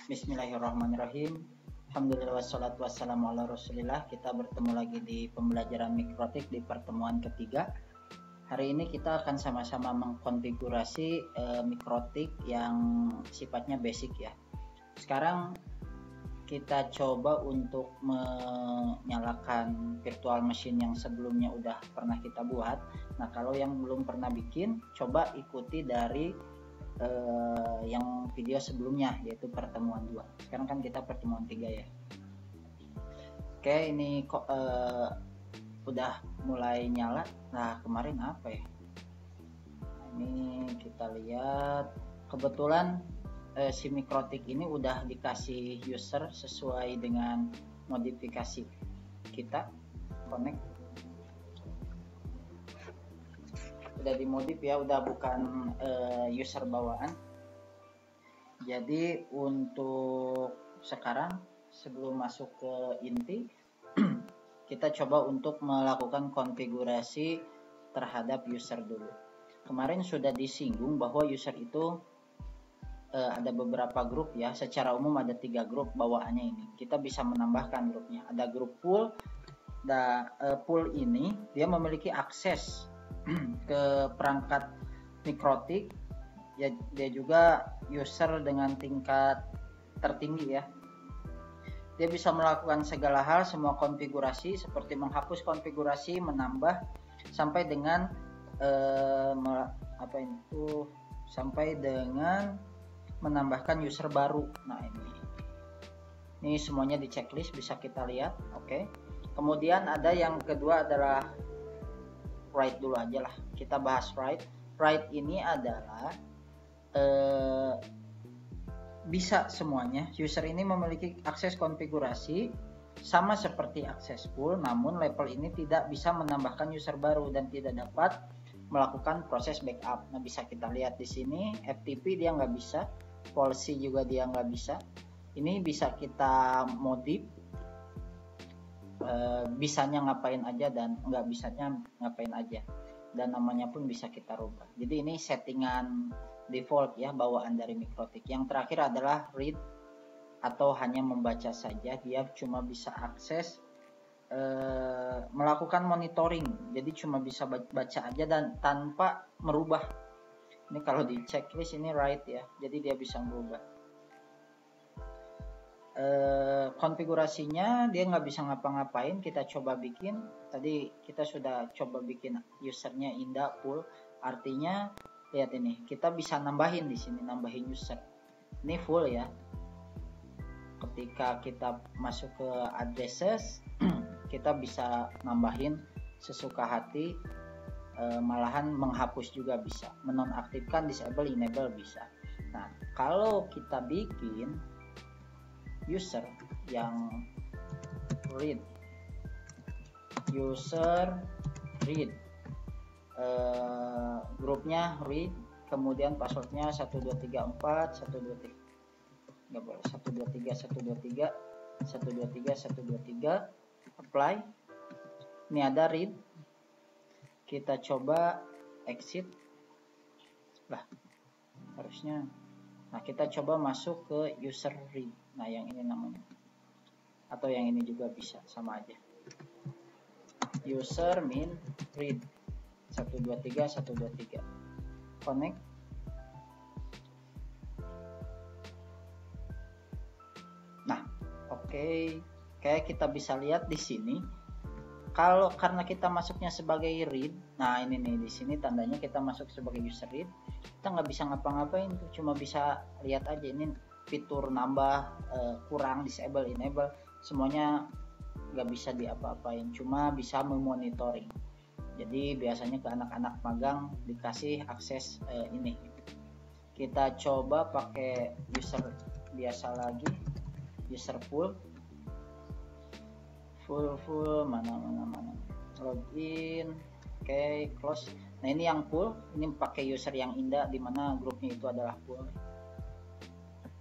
Bismillahirrahmanirrahim. Alhamdulillah wassalatu wassalamu ala rasulillah. Kita bertemu lagi di pembelajaran mikrotik di pertemuan ketiga. Hari ini kita akan sama-sama mengkonfigurasi mikrotik yang sifatnya basic ya. Sekarang kita coba untuk menyalakan virtual machine yang sebelumnya udah pernah kita buat. Nah, kalau yang belum pernah bikin, coba ikuti dari yang video sebelumnya, yaitu pertemuan 2. Sekarang kan kita pertemuan 3 ya. Oke, ini kok udah mulai nyala. Nah, kemarin apa ya? Ini kita lihat, kebetulan si mikrotik ini udah dikasih user sesuai dengan modifikasi kita. Connect udah dimodif ya, udah bukan user bawaan. Jadi untuk sekarang sebelum masuk ke inti kita coba untuk melakukan konfigurasi terhadap user dulu. Kemarin sudah disinggung bahwa user itu ada beberapa grup ya. Secara umum ada 3 grup bawaannya ini. Kita bisa menambahkan grupnya. Ada grup pool. Pool ini dia memiliki akses ke perangkat mikrotik ya, dia juga user dengan tingkat tertinggi ya. Dia bisa melakukan segala hal, semua konfigurasi seperti menghapus konfigurasi, menambah sampai dengan sampai dengan menambahkan user baru. Nah, ini semuanya di checklist, bisa kita lihat. Oke. Kemudian ada yang kedua adalah write dulu aja lah, kita bahas write. Write ini adalah bisa semuanya. User ini memiliki akses konfigurasi sama seperti akses pool, namun level ini tidak bisa menambahkan user baru dan tidak dapat melakukan proses backup. Nah, bisa kita lihat di sini, FTP dia nggak bisa, policy juga dia nggak bisa. Ini bisa kita modif, bisanya ngapain aja dan nggak bisanya ngapain aja, dan namanya pun bisa kita rubah. Jadi ini settingan default ya, bawaan dari mikrotik. Yang terakhir adalah read atau hanya membaca saja. Dia cuma bisa akses melakukan monitoring, jadi cuma bisa baca aja dan tanpa merubah. Ini kalau di checklist ini write ya, jadi dia bisa merubah. Konfigurasinya dia nggak bisa ngapa-ngapain. Kita coba bikin, tadi kita sudah coba bikin usernya inda pool, artinya lihat ini, kita bisa nambahin di sini, nambahin user. Ini full ya. Ketika kita masuk ke addresses kita bisa nambahin sesuka hati, malahan menghapus juga bisa, menonaktifkan, disable, enable bisa. Nah, kalau kita bikin user yang read, user read, grupnya read, kemudian passwordnya 1234 123, nggak boleh 123 123 apply. Ini ada read, kita coba exit lah harusnya. Nah, kita coba masuk ke user read. Nah, yang ini namanya, atau yang ini juga bisa, sama aja. User min read 123 connect. Nah, oke. Kayak kita bisa lihat di sini, karena kita masuknya sebagai read, nah ini nih di sini tandanya kita masuk sebagai user read, kita nggak bisa ngapa-ngapain tuh, cuma bisa lihat aja. Ini fitur nambah, kurang, disable, enable, semuanya nggak bisa diapa-apain, cuma bisa memonitoring. Jadi biasanya ke anak-anak magang dikasih akses ini. Kita coba pakai user biasa lagi, user full mana login. Oke, close. Nah, ini yang full, ini pakai user yang indah, dimana grupnya itu adalah full.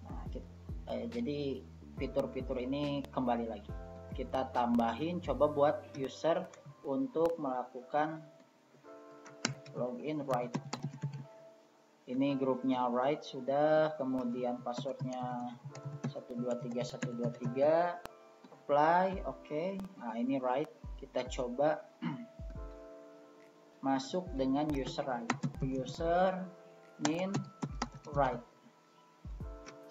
Nah, jadi fitur-fitur ini kembali lagi kita tambahin, coba buat user untuk melakukan login write. Ini grupnya right sudah, kemudian passwordnya 123 apply, oke. Nah ini right, kita coba masuk dengan user right, user min right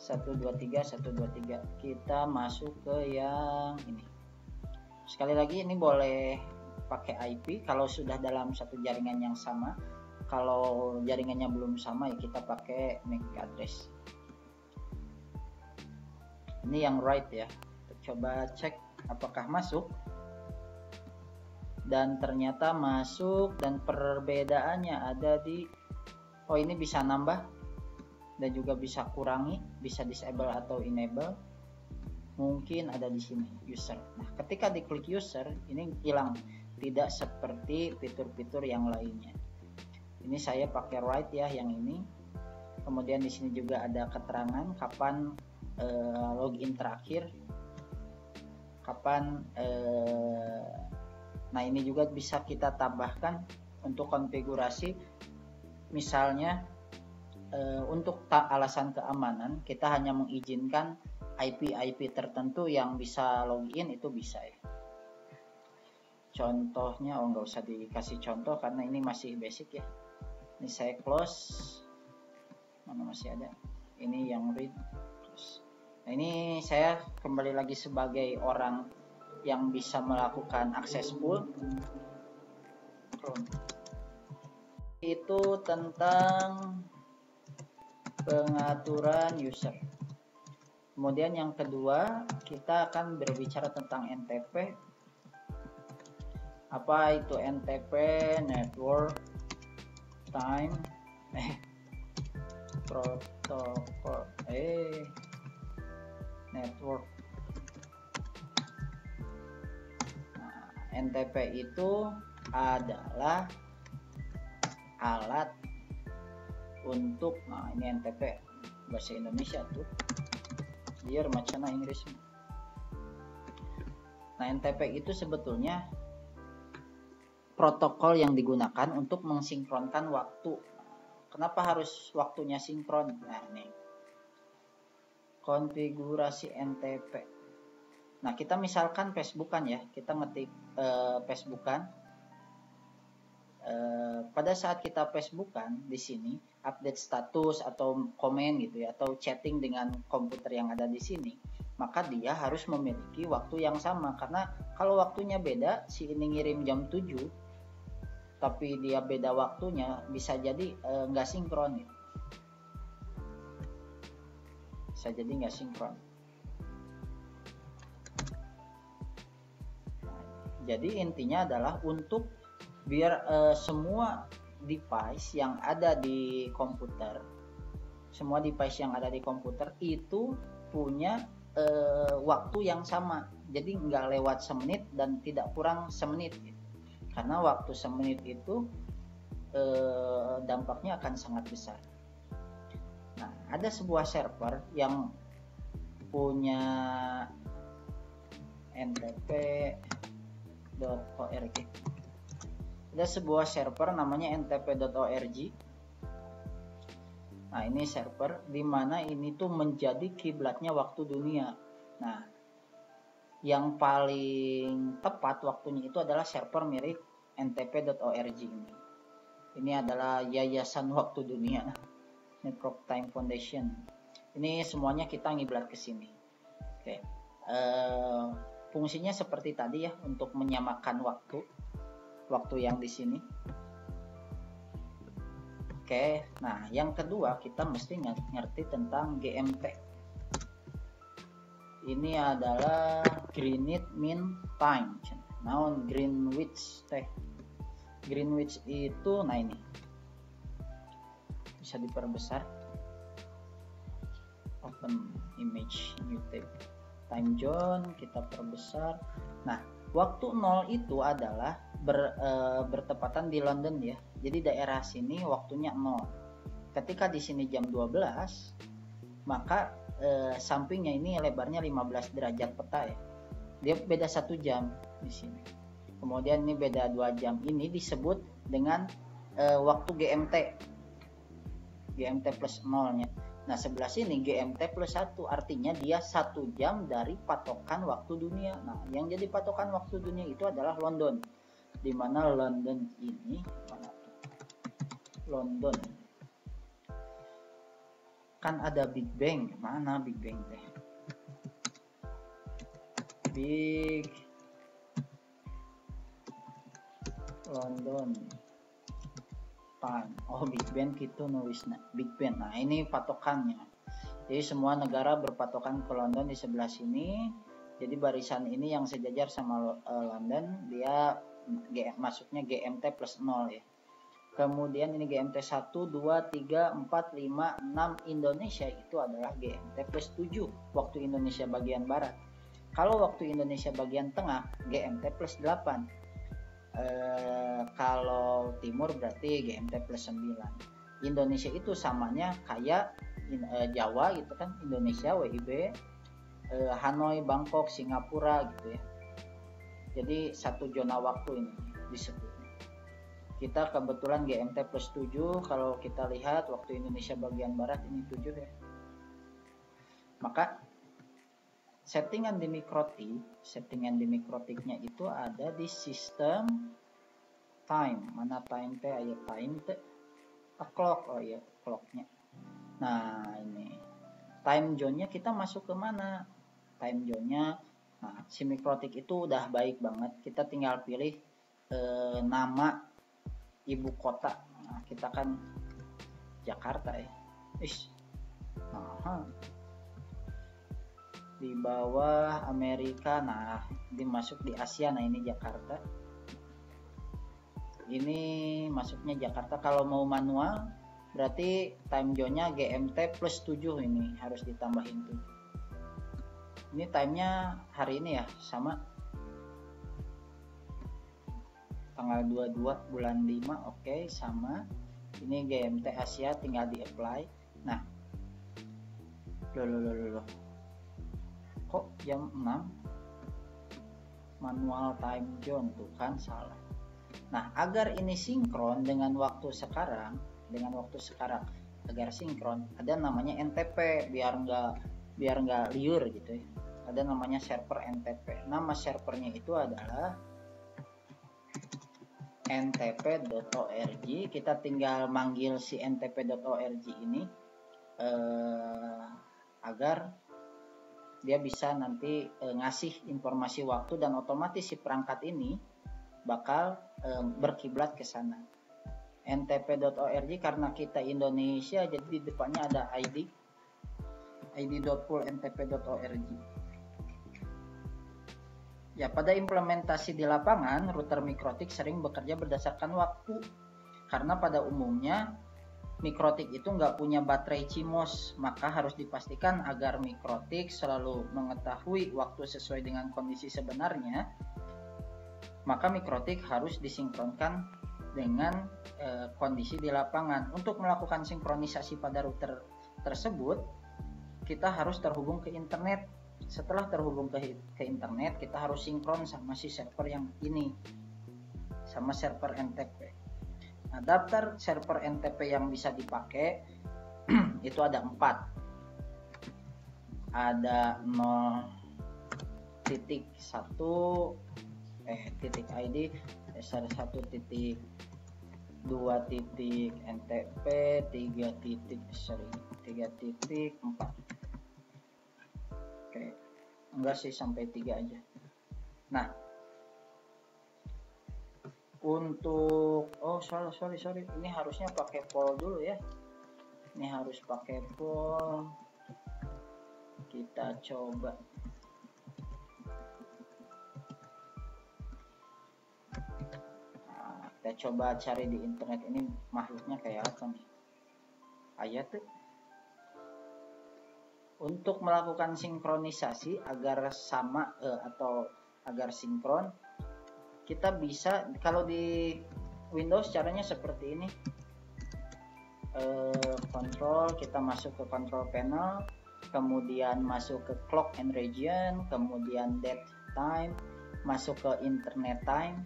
123 kita masuk ke yang ini. Sekali lagi ini boleh pakai IP kalau sudah dalam satu jaringan yang sama. Kalau jaringannya belum sama ya kita pakai MAC address. Ini yang right ya. Kita coba cek apakah masuk. Dan ternyata masuk, dan perbedaannya ada di ini bisa nambah dan juga bisa kurangi, bisa disable atau enable. Mungkin ada di sini user. Nah, ketika diklik user ini hilang, tidak seperti fitur-fitur yang lainnya. Ini saya pakai right ya yang ini. Kemudian di sini juga ada keterangan kapan login terakhir, kapan nah ini juga bisa kita tambahkan untuk konfigurasi. Misalnya untuk alasan keamanan kita hanya mengizinkan IP tertentu yang bisa login, itu bisa ya. Contohnya nggak usah dikasih contoh karena ini masih basic ya. Ini saya close, mana masih ada, ini yang read close. Nah ini saya kembali lagi sebagai orang yang bisa melakukan accessful. Itu tentang pengaturan user. Kemudian yang kedua kita akan berbicara tentang NTP. Apa itu NTP? Network Time Protocol Network. Nah, NTP itu adalah alat untuk, nah ini NTP bahasa Indonesia tuh biar macana Inggris. Nah NTP itu sebetulnya protokol yang digunakan untuk mensinkronkan waktu. Kenapa harus waktunya sinkron? Nah ini konfigurasi NTP. Nah kita misalkan Facebookan ya, kita ngetik Facebookan. Pada saat kita Facebookan di sini update status atau komen gitu ya, atau chatting dengan komputer yang ada di sini, maka dia harus memiliki waktu yang sama. Karena kalau waktunya beda, si ini ngirim jam 7 tapi dia beda waktunya, bisa jadi nggak sinkron ya. Bisa jadi nggak sinkron. Jadi intinya adalah untuk biar semua device yang ada di komputer, itu punya waktu yang sama. Jadi nggak lewat semenit dan tidak kurang semenit. Karena waktu semenit itu dampaknya akan sangat besar. Nah, ada sebuah server yang punya ntp.org. Ada sebuah server namanya ntp.org. Nah, ini server di mana ini tuh menjadi kiblatnya waktu dunia. Nah, yang paling tepat waktunya itu adalah server mirip ntp.org ini. Ini adalah Yayasan Waktu Dunia, Network Time Foundation. Ini semuanya kita ngiblat ke sini. Oke. Fungsinya seperti tadi ya, untuk menyamakan waktu yang di sini. Oke. Nah, yang kedua kita mesti ngerti tentang GMT. Ini adalah Greenwich Mean Time. Naon Greenwich teh. Greenwich itu, nah ini bisa diperbesar. Open image, new tab. Time zone kita perbesar. Nah, waktu 0 itu adalah bertepatan di London ya. Jadi daerah sini waktunya 0. Ketika di sini jam 12, maka sampingnya ini lebarnya 15 derajat peta ya. Dia beda 1 jam di sini. Kemudian ini beda 2 jam. Ini disebut dengan waktu GMT. GMT plus 0-nya. Nah, sebelah sini GMT plus 1, artinya dia 1 jam dari patokan waktu dunia. Nah, yang jadi patokan waktu dunia itu adalah London. Di mana London ini, mana tuh? London. Kan ada Big Bang. Mana Big Bang teh? Big London time. Oh, Big Bang gitu nulisnya. Big Bang. Nah, ini patokannya. Jadi semua negara berpatokan ke London di sebelah sini. Jadi barisan ini yang sejajar sama London, dia masuknya GMT plus 0 ya. Kemudian ini GMT 1, 2, 3, 4, 5, 6 Indonesia itu adalah GMT plus 7 waktu Indonesia bagian barat. Kalau waktu Indonesia bagian tengah GMT plus 8. Kalau timur berarti GMT plus 9. Indonesia itu samanya kayak Jawa gitu kan, Indonesia WIB, Hanoi, Bangkok, Singapura gitu ya. Jadi satu zona waktu ini disebut. Kita kebetulan GMT plus 7, kalau kita lihat waktu Indonesia bagian barat ini 7 ya. Maka settingan di mikrotiknya itu ada di sistem time. Mana time teh? Ayo time teh. Clock. Oh iya, clocknya. Nah, ini time zone-nya kita masuk ke mana? Time zone-nya, nah, si mikrotik itu udah baik banget. Kita tinggal pilih nama ibu kota. Nah, kita kan Jakarta ya. Di bawah Amerika, nah dimasuk di Asia. Nah, ini Jakarta. Ini masuknya Jakarta. Kalau mau manual berarti time zone-nya GMT plus 7, ini harus ditambahin tuh. Ini time-nya hari ini ya, sama tanggal 22 bulan 5, oke, sama. Ini GMT Asia, tinggal di apply. Nah, loh. Kok jam 6 manual time zone tuh kan salah. Nah, agar ini sinkron dengan waktu sekarang, agar sinkron ada namanya NTP, biar nggak liur gitu ya. Ada namanya server NTP. Nama servernya itu adalah ntp.org. Kita tinggal manggil si ntp.org ini agar dia bisa nanti ngasih informasi waktu, dan otomatis si perangkat ini bakal berkiblat ke sana. ntp.org karena kita Indonesia, jadi di depannya ada id.pool ntp.org. Ya, pada implementasi di lapangan, router mikrotik sering bekerja berdasarkan waktu. Karena pada umumnya mikrotik itu nggak punya baterai CMOS, maka harus dipastikan agar mikrotik selalu mengetahui waktu sesuai dengan kondisi sebenarnya. Maka mikrotik harus disinkronkan dengan kondisi di lapangan. Untuk melakukan sinkronisasi pada router tersebut, kita harus terhubung ke internet. Setelah terhubung ke internet, kita harus sinkron sama si server yang ini, sama server NTP. Nah, daftar server NTP yang bisa dipakai itu ada 4. Ada 0.1 .id, .1.2.ntp, 3.4. Oke, enggak sih, sampai 3 aja. Nah, untuk sorry, ini harusnya pakai poll dulu ya. Ini harus pakai poll. Kita coba. Nah, kita coba cari di internet ini makhluknya kayak apa nih. Ayat tuh. Untuk melakukan sinkronisasi agar sama atau agar sinkron, kita bisa, kalau di Windows caranya seperti ini. Control, kita masuk ke control panel, kemudian masuk ke clock and region, kemudian date time, masuk ke internet time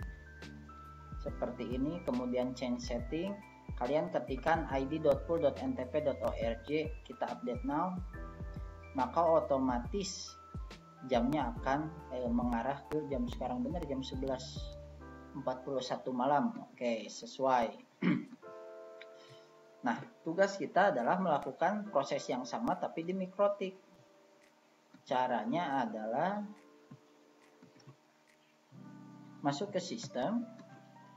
seperti ini, kemudian change setting. kalian ketikkan id.pool.ntp.org, kita update now, maka otomatis jamnya akan mengarah ke jam sekarang, benar jam 11.41 malam. Oke, sesuai. Nah, tugas kita adalah melakukan proses yang sama tapi di Mikrotik. Caranya adalah masuk ke sistem,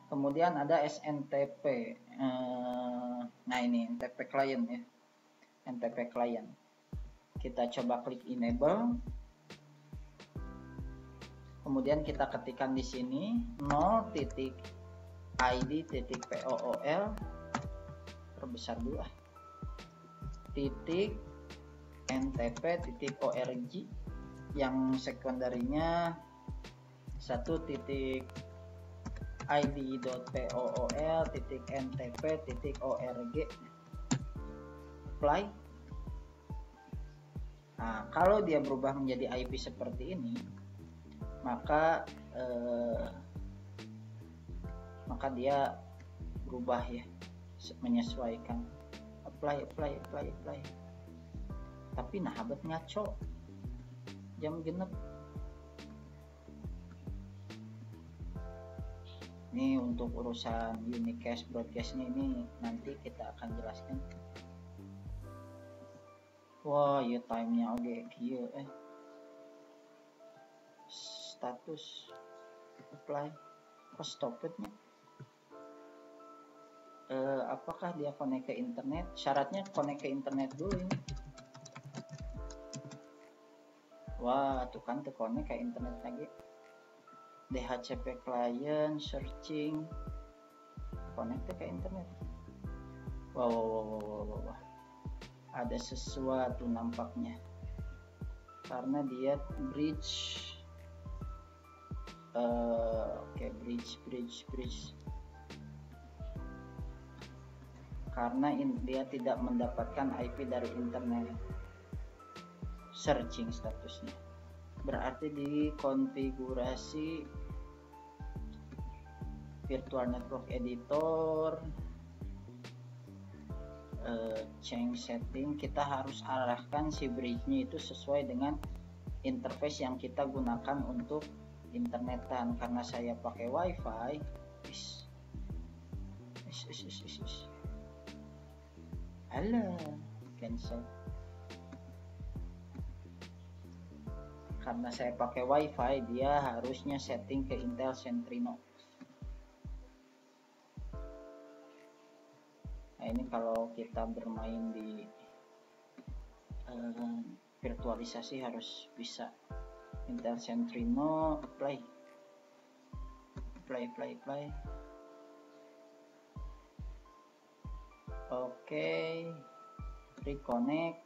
kemudian ada SNTP. Nah, ini NTP client ya. NTP client. Kita coba klik enable. Kemudian kita ketikkan di sini 0.id.pool, perbesar dulu .ntp.org, yang sekunderinya 1.id.pool.ntp.org, apply. Nah, kalau dia berubah menjadi IP seperti ini, maka dia berubah ya, menyesuaikan. Apply. Tapi nah abet ngaco jam genep. Ini untuk urusan unicast broadcastnya ini nanti kita akan jelaskan. Wah, ya timenya oke kieu status apply kok stopetnya. Apakah dia connect ke internet? Syaratnya connect ke internet dulu ini. Wah, tuh kan connect ke internet lagi. DHCP client searching connect ke internet. Wah. Ada sesuatu nampaknya. Karena dia bridge. Bridge. Karena dia tidak mendapatkan IP dari internet. Searching statusnya. Berarti di konfigurasi virtual network editor, change setting, kita harus arahkan si bridge-nya itu sesuai dengan interface yang kita gunakan untuk internetan. Karena saya pakai wifi, alah, cancel. Karena saya pakai wifi, dia harusnya setting ke Intel Centrino. Nah, ini kalau kita bermain di virtualisasi harus bisa Intel Centrino. Play. Oke, reconnect.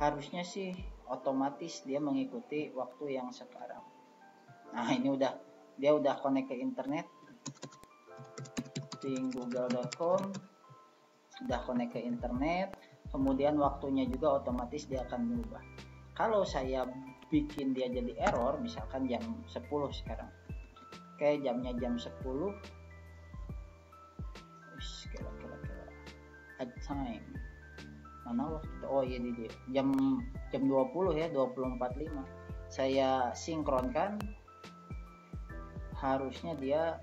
Harusnya sih otomatis dia mengikuti waktu yang sekarang. Nah, ini dia udah connect ke internet di google.com, sudah connect ke internet, kemudian waktunya juga otomatis dia akan berubah. Kalau saya bikin dia jadi error, misalkan jam 10 sekarang. Oke, jamnya jam 10. Kira-kira at time. Mana waktu? Oh iya, di jam 20 ya, 24.5. Saya sinkronkan, harusnya dia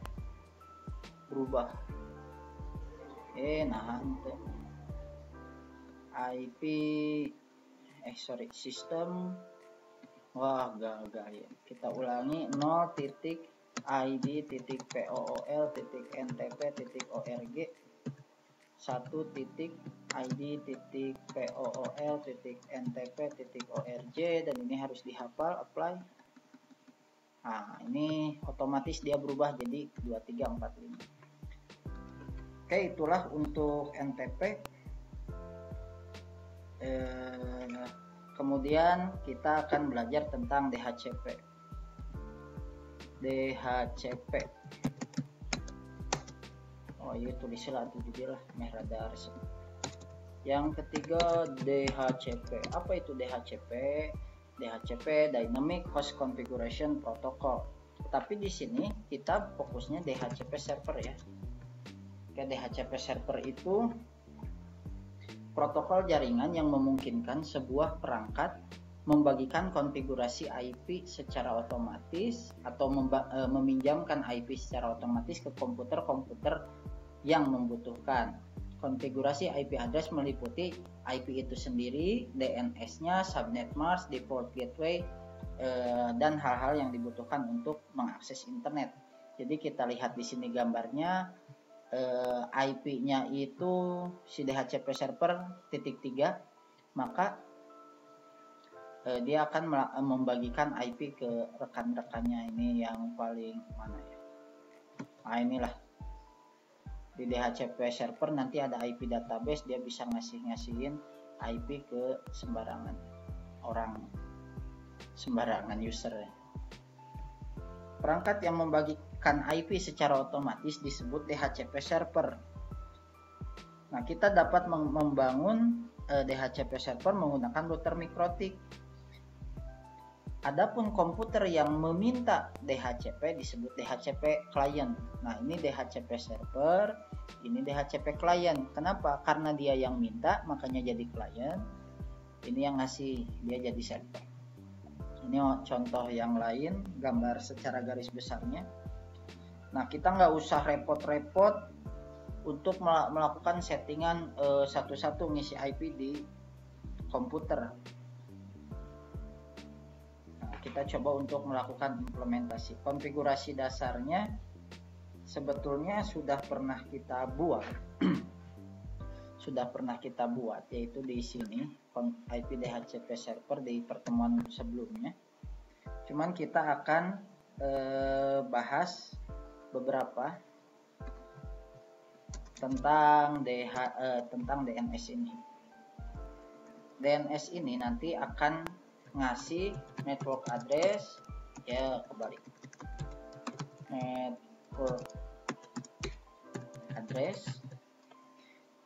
berubah. Nah itu IP sistem. Wah, gagal ya. Kita ulangi 0.id.pool.ntp.org 1.id.pool.ntp.org, dan ini harus dihafal. Apply. Nah, ini otomatis dia berubah jadi 2345. Oke, itulah untuk NTP. Kemudian kita akan belajar tentang DHCP. Oh iya, tulislah itu juga lah, merada resep. Yang ketiga, DHCP. Apa itu DHCP? DHCP Dynamic Host Configuration Protocol. Tapi di sini kita fokusnya DHCP server ya. Oke, DHCP server itu protokol jaringan yang memungkinkan sebuah perangkat membagikan konfigurasi IP secara otomatis atau meminjamkan IP secara otomatis ke komputer-komputer yang membutuhkan. Konfigurasi IP address meliputi IP itu sendiri, DNS-nya, subnet mask, default gateway, dan hal-hal yang dibutuhkan untuk mengakses internet. Jadi kita lihat di sini gambarnya, IP-nya itu si DHCP server .3, maka dia akan membagikan IP ke rekan-rekannya. Ini yang paling mana ya? Nah, inilah di DHCP server nanti ada IP database, dia bisa ngasihin IP ke sembarangan orang, sembarangan user. Perangkat yang membagikan IP secara otomatis disebut DHCP server. Nah, kita dapat membangun DHCP server menggunakan router mikrotik. Adapun komputer yang meminta DHCP disebut DHCP client. Nah, ini DHCP server, ini DHCP client. Kenapa? Karena dia yang minta, makanya jadi client. Ini yang ngasih, dia jadi server. Ini contoh yang lain, gambar secara garis besarnya. Nah, kita nggak usah repot-repot untuk melakukan settingan satu-satu ngisi IP di komputer. Kita coba untuk melakukan implementasi. Konfigurasi dasarnya sebetulnya sudah pernah kita buat. Yaitu di sini IP DHCP server di pertemuan sebelumnya. Cuman kita akan bahas beberapa tentang DNS ini. DNS ini nanti akan ngasih network address, ya kebalik,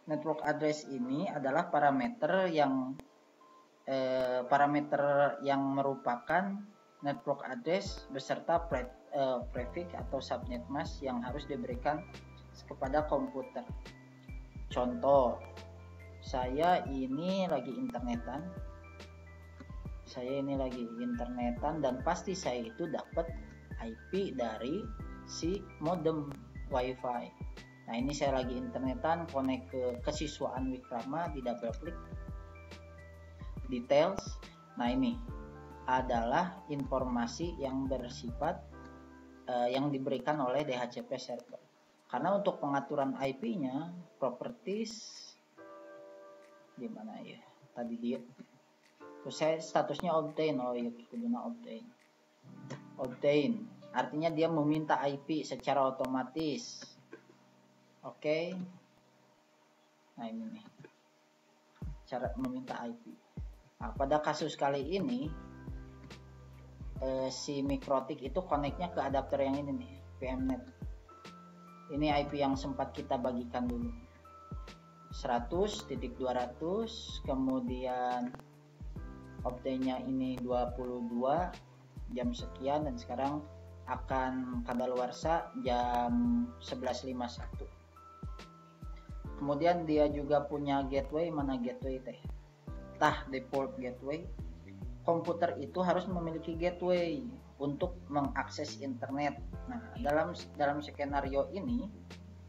network address ini adalah parameter yang merupakan network address beserta prefix atau subnet mask yang harus diberikan kepada komputer. Contoh, saya ini lagi internetan dan pasti saya itu dapat IP dari si modem WiFi. Nah, ini saya lagi internetan, connect ke kesiswaan Wikrama, di double klik details. Nah, ini adalah informasi yang bersifat yang diberikan oleh DHCP server. Karena untuk pengaturan IP-nya, properties gimana ya? Tadi dia terus saya statusnya obtain. Oh iya, kuduna obtain artinya dia meminta IP secara otomatis. Oke. Nah, ini nih cara meminta IP. Nah, pada kasus kali ini si mikrotik itu connect-nya ke adapter yang ini nih, PMNet. Ini IP yang sempat kita bagikan dulu, 100.200, kemudian obtain-nya ini 22 jam sekian, dan sekarang akan kadaluarsa jam 11.51. Kemudian dia juga punya gateway, mana gateway teh? Default gateway. Komputer itu harus memiliki gateway untuk mengakses internet. Nah, dalam skenario ini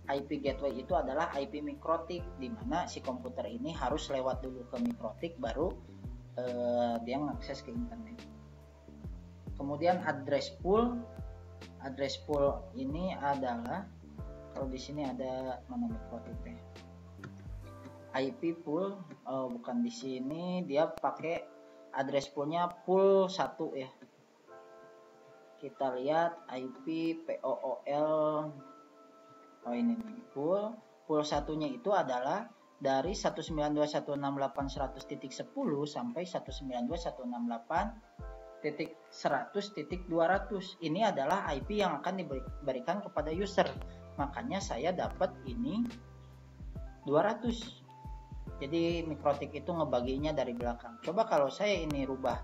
IP gateway itu adalah IP mikrotik, di mana si komputer ini harus lewat dulu ke mikrotik baru dia mengakses ke internet. Kemudian address pool ini adalah, kalau di sini ada mana mikrotik teh, IP pool, bukan di sini, dia pakai address poolnya pool 1 ya. Kita lihat IP POOL, ini nih, pool satunya itu adalah dari 192.168.100.10 sampai 192.168.100.200. Ini adalah IP yang akan diberikan kepada user. Makanya saya dapat ini 200. Jadi mikrotik itu ngebaginya dari belakang. Coba kalau saya ini rubah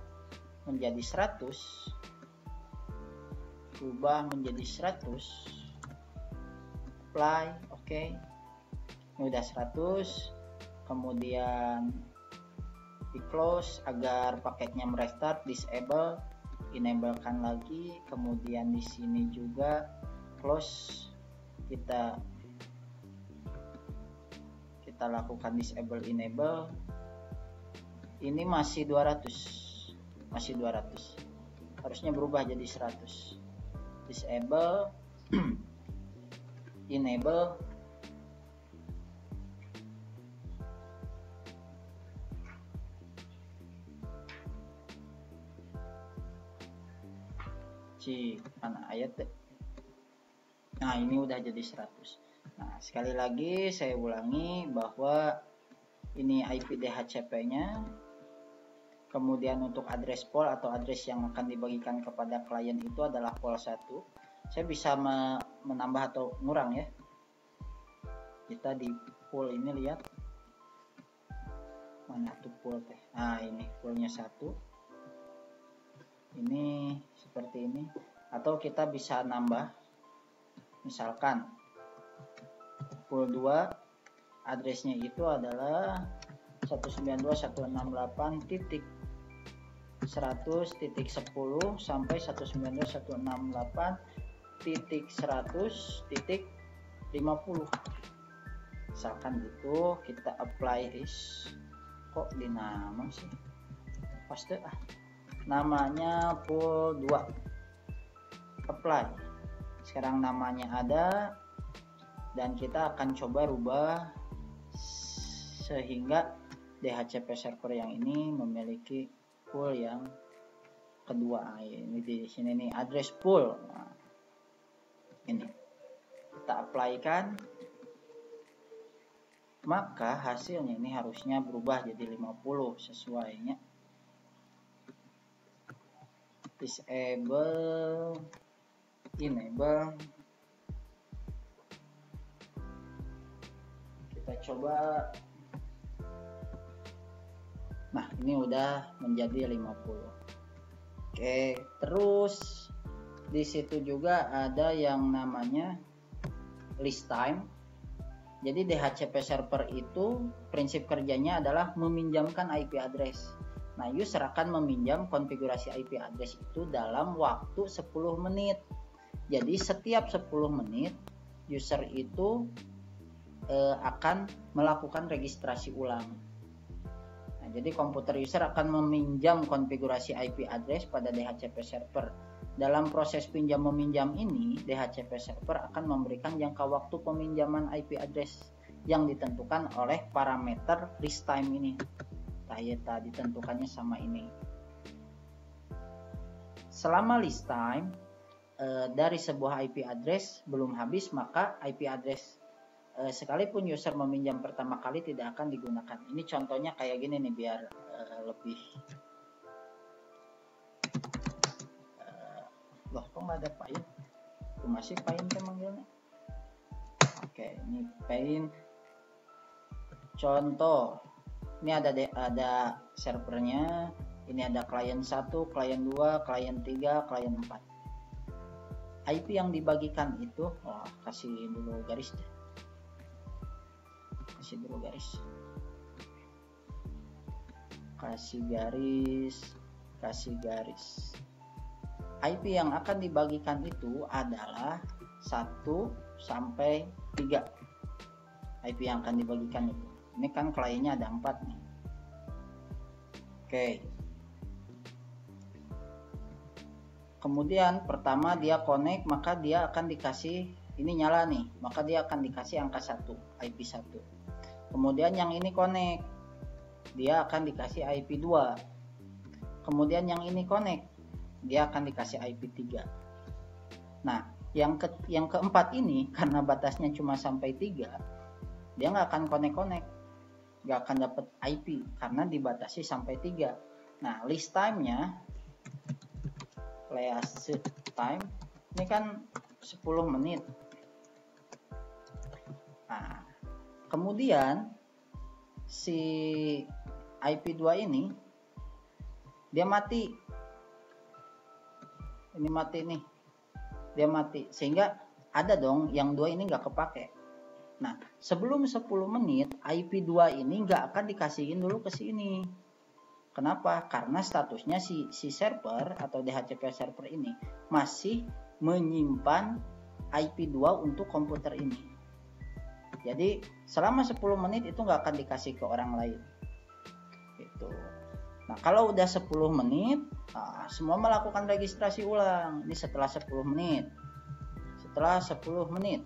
menjadi 100, apply, oke. Ini udah 100. Kemudian di close agar paketnya merestart, disable, enablekan lagi. Kemudian di sini juga close, kita lakukan disable, enable. Ini masih 200, harusnya berubah jadi 100. Disable, enable, mana ayat deh. Nah, ini udah jadi 100. Nah, sekali lagi saya ulangi bahwa ini IP DHCP-nya. Kemudian untuk address pool atau address yang akan dibagikan kepada klien itu adalah pool 1. Saya bisa menambah atau ngurang ya. Kita di pool ini lihat. Mana tuh pool teh? Nah, ini poolnya 1. Ini seperti ini. Atau kita bisa nambah. Misalkan pool 2 addressnya itu adalah 192.168.100.10 sampai 192.168.100.50. Misalkan gitu, kita apply this. Kok di nama sih? Paste namanya pool 2. Apply. Sekarang namanya ada, dan kita akan coba rubah sehingga DHCP server yang ini memiliki pool yang kedua. Ini di sini nih address pool. Nah, ini kita apply-kan, maka hasilnya ini harusnya berubah jadi 50 sesuainya. Disable, enable. Kita coba. Nah, ini udah menjadi 50. Oke, terus di situ juga ada yang namanya list time. Jadi DHCP server itu prinsip kerjanya adalah meminjamkan IP address. Nah, user akan meminjam konfigurasi IP address itu dalam waktu 10 menit. Jadi setiap 10 menit user itu akan melakukan registrasi ulang. Nah, jadi komputer user akan meminjam konfigurasi IP address pada DHCP server. Dalam proses pinjam meminjam ini, DHCP server akan memberikan jangka waktu peminjaman IP address yang ditentukan oleh parameter list time ini. Tayeta ditentukannya sama ini. Selama list time dari sebuah IP address belum habis, maka IP address sekalipun user meminjam pertama kali tidak akan digunakan. Ini contohnya kayak gini nih biar lebih. Loh, kok nggak ada paint? Itu masih paint kan manggilnya. Oke, ini paint. Contoh. Ini ada servernya, ini ada klien 1, klien 2, klien 3, klien 4. IP yang dibagikan itu, kasih dulu garis deh. Kasih garis. IP yang akan dibagikan itu adalah 1 sampai 3. IP yang akan dibagikan itu. Ini kan kliennya ada 4 nih. Oke. Kemudian pertama dia connect, maka dia akan dikasih, ini nyala nih, maka dia akan dikasih angka 1, IP 1. Kemudian yang ini connect, dia akan dikasih IP 2. Kemudian yang ini connect, dia akan dikasih IP 3. Nah, yang keempat ini karena batasnya cuma sampai 3, dia nggak akan connect, nggak akan dapat IP karena dibatasi sampai 3. Nah, list time-nya, last time ini kan 10 menit. Nah, kemudian si IP2 ini dia mati. Ini mati nih. Dia mati. Sehingga ada dong yang 2 ini nggak kepake. Nah, sebelum 10 menit, IP2 ini nggak akan dikasihin dulu ke sini. Kenapa? Karena statusnya si server atau DHCP server ini masih menyimpan IP2 untuk komputer ini. Jadi, selama 10 menit itu nggak akan dikasih ke orang lain. Gitu. Nah, kalau udah 10 menit, semua melakukan registrasi ulang. Ini setelah 10 menit. Setelah 10 menit,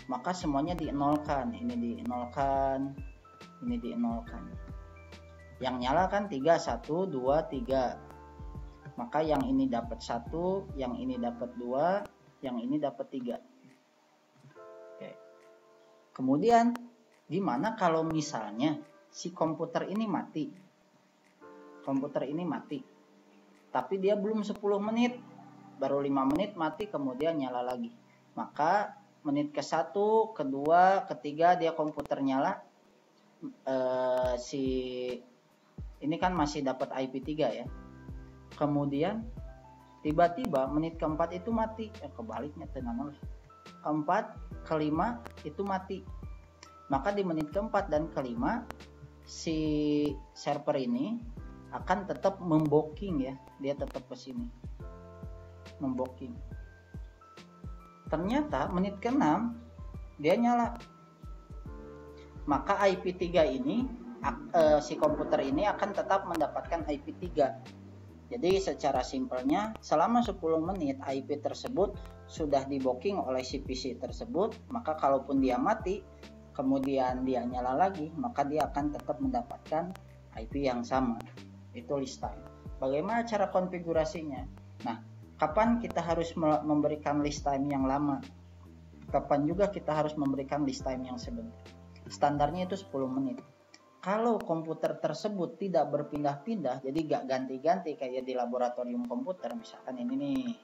maka semuanya dienolkan. Ini dienolkan, ini dienolkan. Yang nyala kan 3, 1, 2, 3. Maka yang ini dapat 1, yang ini dapat 2, yang ini dapat 3. Oke. Kemudian, gimana kalau misalnya si komputer ini mati? Komputer ini mati. Tapi dia belum 10 menit. Baru 5 menit mati, kemudian nyala lagi. Maka menit ke-1, kedua, ketiga dia komputer nyala. Ini kan masih dapat IP3 ya. Kemudian tiba-tiba menit ke-4 itu mati. Kebaliknya tenang lah. Ke-4, ke-5 itu mati. Maka di menit ke-4 dan ke-5 si server ini akan tetap memboking ya. Dia tetap ke sini. Memboking. Ternyata menit ke-6 dia nyala. Maka IP3 ini si komputer ini akan tetap mendapatkan IP3. Jadi secara simpelnya selama 10 menit IP tersebut sudah diboking oleh si PC tersebut, maka kalaupun dia mati kemudian dia nyala lagi, maka dia akan tetap mendapatkan IP yang sama. Itu list time. Bagaimana cara konfigurasinya? Nah, kapan kita harus memberikan list time yang lama? Kapan juga kita harus memberikan list time yang sebentar? Standarnya itu 10 menit. Kalau komputer tersebut tidak berpindah-pindah, jadi gak ganti-ganti kayak di laboratorium komputer, misalkan ini nih,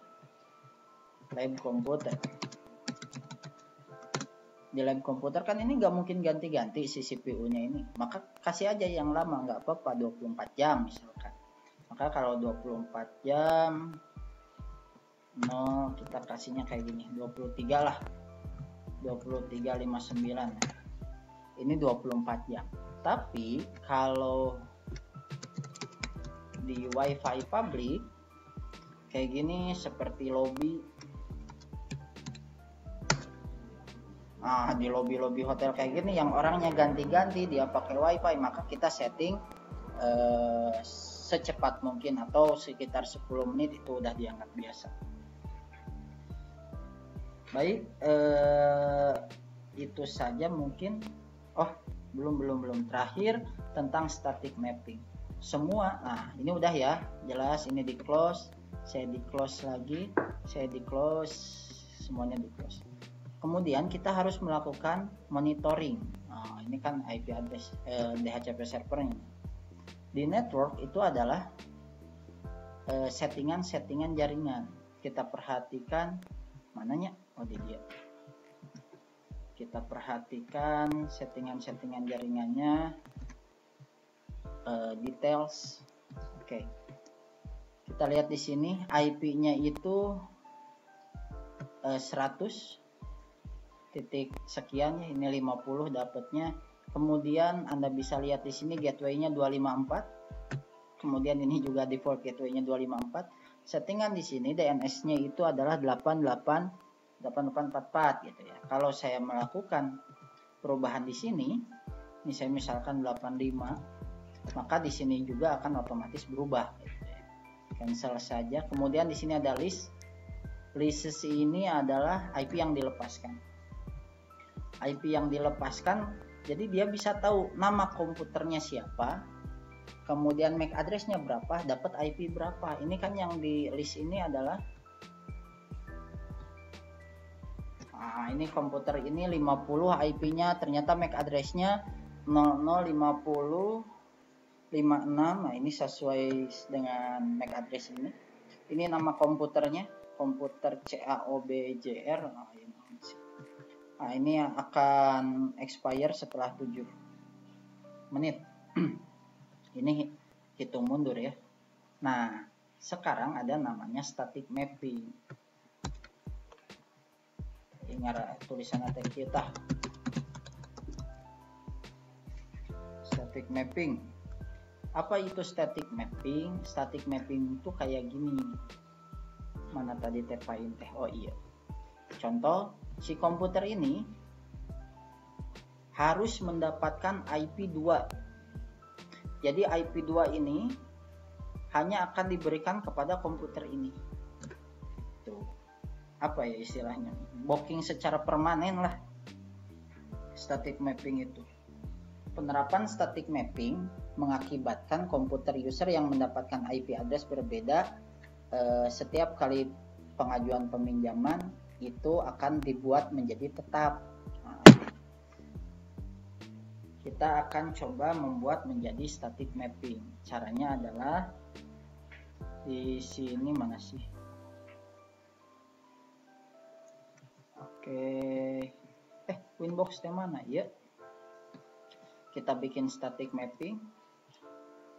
lab komputer. Di lab komputer kan ini gak mungkin ganti-ganti si CPU-nya ini, maka kasih aja yang lama, gak apa-apa, 24 jam misalkan. Maka kalau 24 jam, kita kasihnya kayak gini, 23 lah, 23.59. Ini 24 jam. Tapi kalau di WiFi public kayak gini seperti lobby, di lobby hotel kayak gini yang orangnya ganti-ganti dia pakai WiFi, maka kita setting secepat mungkin atau sekitar 10 menit itu udah dianggap biasa. Baik, itu saja mungkin. Belum terakhir tentang static mapping. Semua, ini udah ya, jelas ini di close, saya di close lagi, saya di close, semuanya di close. Kemudian kita harus melakukan monitoring. Ini kan IP address DHCP servernya. Di network itu adalah settingan jaringan. Kita perhatikan mananya, di dia. Kita perhatikan settingan jaringannya, details. Oke. Kita lihat di sini IP-nya itu 100 titik sekian ya, ini 50 dapatnya. Kemudian Anda bisa lihat di sini gateway-nya 254. Kemudian ini juga default gateway-nya 254. Settingan di sini DNS-nya itu adalah 8844 gitu ya. Kalau saya melakukan perubahan di sini, ini saya misalkan 85, maka di sini juga akan otomatis berubah gitu ya. Cancel saja. Kemudian di sini ada list. List ini adalah IP yang dilepaskan. IP yang dilepaskan, jadi dia bisa tahu nama komputernya siapa, kemudian MAC address-nya berapa, dapat IP berapa. Ini kan yang di list ini adalah ini komputer ini 50 IP-nya, ternyata MAC address-nya 005056. Nah, ini sesuai dengan MAC address ini. Ini nama komputernya, komputer CAOBJR. Nah, ini akan expire setelah 7 menit. Ini hitung mundur ya. Nah, sekarang ada namanya static mapping. ingat tulisan teh kita static mapping. Apa itu static mapping? Static mapping itu kayak gini. Mana tadi tepain teh? Oh iya. Contoh, si komputer ini harus mendapatkan IP2. Jadi IP2 ini hanya akan diberikan kepada komputer ini. Tuh. Apa ya istilahnya? Blocking secara permanen lah. Static mapping itu. Penerapan static mapping mengakibatkan komputer user yang mendapatkan IP address berbeda setiap kali pengajuan peminjaman itu akan dibuat menjadi tetap. Nah, kita akan coba membuat menjadi static mapping. Caranya adalah di sini mana sih? Oke. Winbox di mana? Ya. Kita bikin static mapping.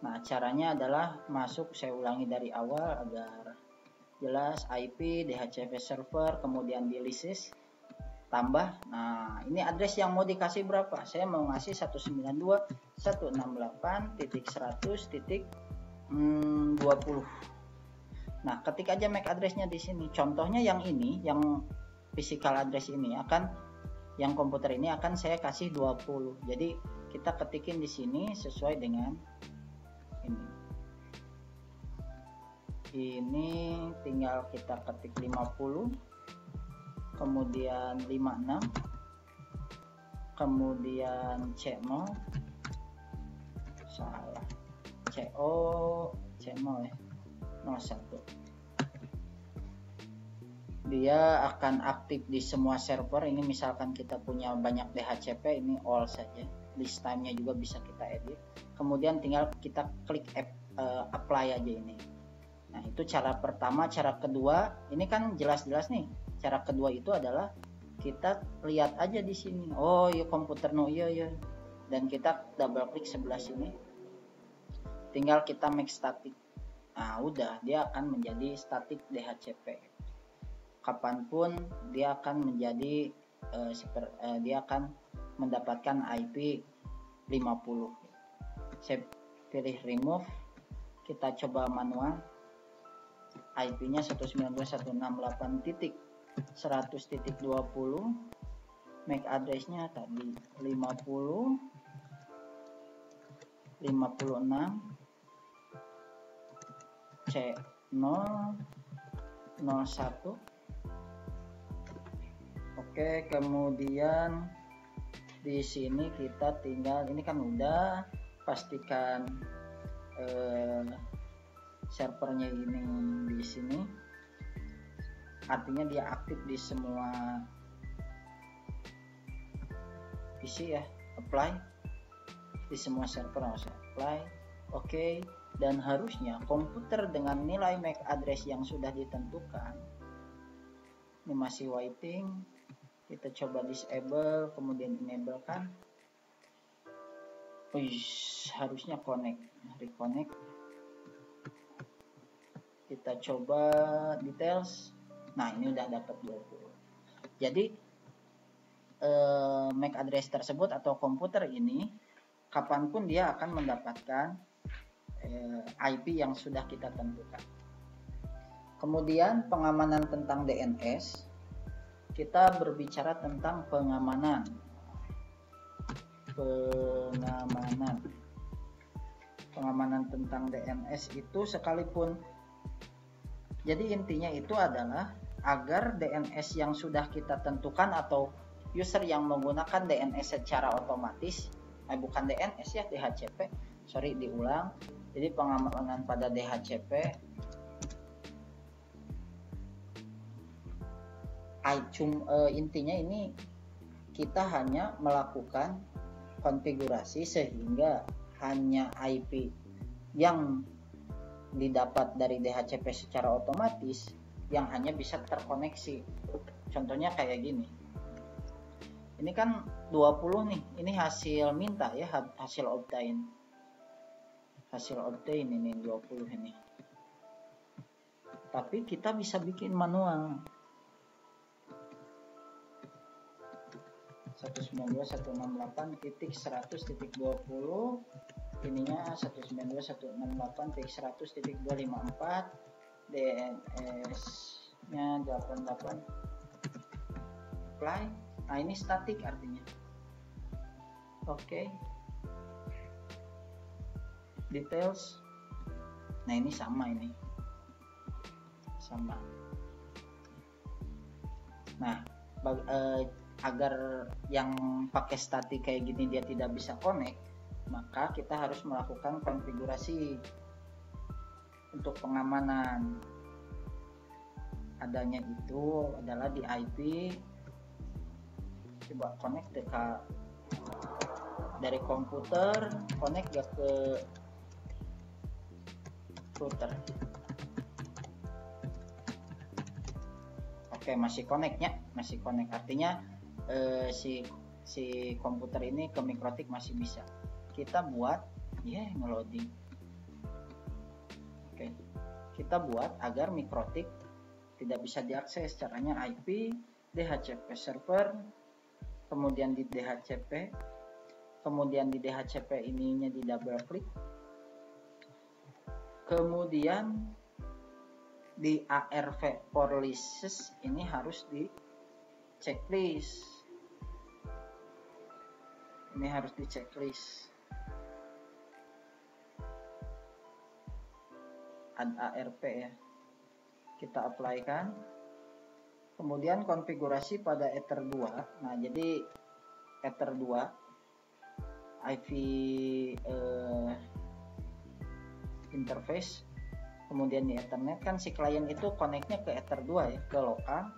Nah, caranya adalah masuk, saya ulangi dari awal agar jelas, IP, DHCP server, kemudian di lisis, tambah. Nah, ini address yang mau dikasih berapa? Saya mau ngasih 192.168.100.20. Nah, ketik aja MAC addressnya di sini. Contohnya yang ini, yang physical address ini yang komputer ini akan saya kasih 20. Jadi kita ketikin di sini sesuai dengan ini tinggal kita ketik 50, kemudian 56, kemudian C0, salah, CO C0 ya, 01. Dia akan aktif di semua server. Ini misalkan kita punya banyak DHCP, ini all saja. List time-nya juga bisa kita edit. Kemudian tinggal kita klik apply aja ini. Nah, itu cara pertama. Cara kedua, ini kan jelas-jelas nih. Cara kedua itu adalah kita lihat aja di sini. Oh, iya komputer iya. Dan kita double klik sebelah sini. Tinggal kita make static. Nah, udah, dia akan menjadi static DHCP. Kapanpun dia akan menjadi dia akan mendapatkan IP 50. Saya pilih remove, kita coba manual. IP-nya 192.168.100.20. MAC address-nya tadi 50, 56, C001. Oke, kemudian di sini kita tinggal, ini kan udah, pastikan servernya ini di sini, artinya dia aktif di semua PC ya. Apply di semua server, harus apply. Oke, dan harusnya komputer dengan nilai MAC address yang sudah ditentukan ini masih waiting. Kita coba disable, kemudian enable kan. Harusnya connect, reconnect. Kita coba details. Nah, ini udah dapat 20. Jadi MAC address tersebut atau komputer ini kapanpun dia akan mendapatkan IP yang sudah kita tentukan. Kemudian pengamanan tentang DNS. Kita berbicara tentang pengamanan tentang DNS itu sekalipun. Jadi intinya itu adalah agar DNS yang sudah kita tentukan atau user yang menggunakan DNS secara otomatis, bukan DNS ya, DHCP, sorry diulang. Jadi pengamanan pada DHCP intinya ini kita hanya melakukan konfigurasi sehingga hanya IP yang didapat dari DHCP secara otomatis yang hanya bisa terkoneksi. Contohnya kayak gini. Ini kan 20 nih. Ini hasil minta ya, hasil obtain. Hasil obtain ini 20 ini. Tapi kita bisa bikin manual. 192.168.100.20, ininya 192.168.100.254, DNS nya 88, apply. Nah ini statik artinya. Oke. Details, nah ini sama, ini sama. Nah agar yang pakai statik kayak gini dia tidak bisa connect, maka kita harus melakukan konfigurasi untuk pengamanan. Adanya itu adalah di IP. Coba connect dari komputer, connect gak ke router. Oke, masih connect-nya, masih connect, artinya si komputer ini ke Mikrotik masih bisa. Kita buat ngeloading. Oke, kita buat agar Mikrotik tidak bisa diakses. Caranya IP, DHCP server, kemudian di DHCP, kemudian di DHCP ininya di double klik, kemudian di ARV policies ini harus di checklist. Ini harus di checklist. Add ARV ya. Kita apply kan. Kemudian konfigurasi pada Ether 2. Nah, jadi Ether 2 IP interface, kemudian di Ethernet kan si klien itu connect-nya ke Ether 2 ya, ke lokal.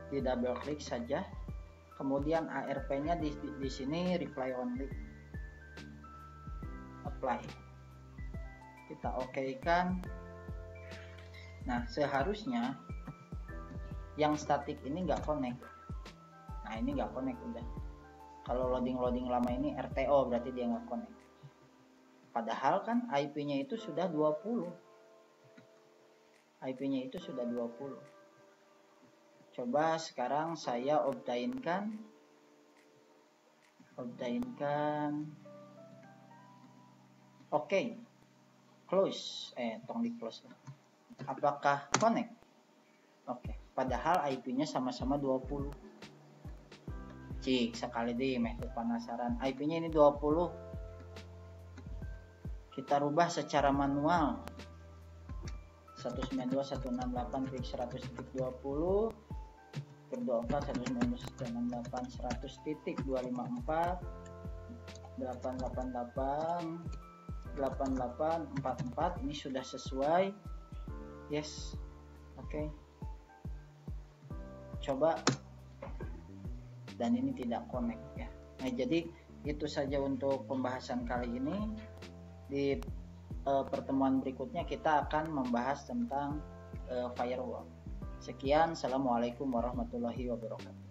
Di double klik saja. Kemudian ARP-nya di sini reply only. Apply. Kita OK-kan. Nah, seharusnya yang statik ini nggak connect. Nah, ini nggak connect udah. Kalau loading lama ini RTO, berarti dia nggak connect. Padahal kan IP-nya itu sudah 20. IP-nya itu sudah 20. Coba sekarang saya obtain-kan. Oke. Close. Tong di close. Apakah connect? Oke. Padahal IP-nya sama-sama 20. Cik, sekali deh penasaran. IP-nya ini 20. Kita rubah secara manual. 192.168.100.20, berdoa 192.168.100.254, 888 ini sudah sesuai. Yes. Oke. Coba. Dan ini tidak connect ya. Nah, jadi itu saja untuk pembahasan kali ini. Di pertemuan berikutnya kita akan membahas tentang firewall. Sekian, assalamualaikum warahmatullahi wabarakatuh.